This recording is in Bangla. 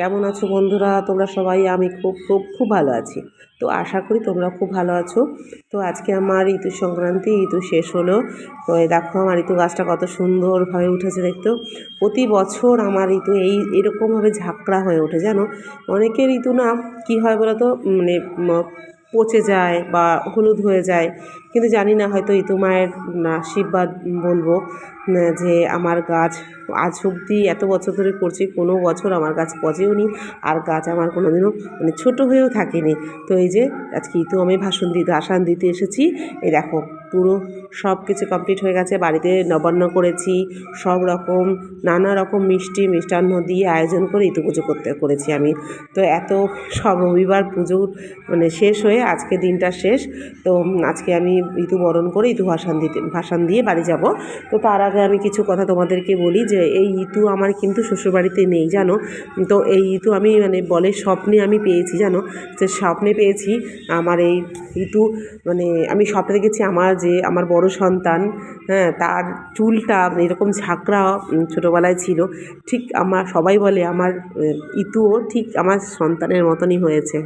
কেমন আছো বন্ধুরা? তোমরা সবাই? আমি খুব খুব খুব ভালো আছি। তো আশা করি তোমরা খুব ভালো আছো। তো আজকে আমার ঋতু সংক্রান্তি, ঋতু শেষ হলো। তো এই দেখো আমার ঋতু গাছটা কত সুন্দরভাবে উঠেছে দেখতো। প্রতি বছর আমার ঋতু এরকমভাবে ঝাঁকড়া হয়ে ওঠে জানো। অনেকের ঋতু না কী হয় বলো তো, মানে পচে যায় বা হলুদ হয়ে যায়, কিন্তু জানি না, হয়তো ঋতু মায়ের আশীর্বাদ বলবো, যে আমার গাছ আজ অবধি এত বছর ধরে করছি, কোনো বছর আমার গাছ পচেও নি, আর গাছ আমার কোনো দিনও মানে ছোটো হয়েও থাকেনি। তো এই যে আজকে ঋতু আমি ভাসান দিতে এসেছি। এই দেখো পুরো সব কিছু কমপ্লিট হয়ে গেছে, বাড়িতে নবান্ন করেছি, সব রকম নানা রকম মিষ্টান্ন দিয়ে আয়োজন করে ঋতু পুজো করেছি আমি। তো এত সব রবিবার পুজো মানে শেষ হয়ে আজকে দিনটা শেষ। তো আজকে আমি ঋতু বরণ করে ঋতু ভাসান দিয়ে বাড়ি যাব। তো তার আগে আমি কিছু কথা তোমাদেরকে বলি, যে এই ঋতু আমার কিন্তু শ্বশুরবাড়িতে নেই জানো। তো এই ঋতু আমি মানে বলে স্বপ্নে আমি পেয়েছি জানো, যে স্বপ্নে পেয়েছি আমার এই ঋতু, মানে আমি স্বপ্নে দেখেছি আমার বড় সন্তান, হ্যাঁ, তার চুলটা এরকম ঝাঁকড়া ছোটোবেলায় ছিল। ঠিক আমার সবাই বলে আমার ঋতুও ঠিক আমার সন্তানের মতনই হয়েছে।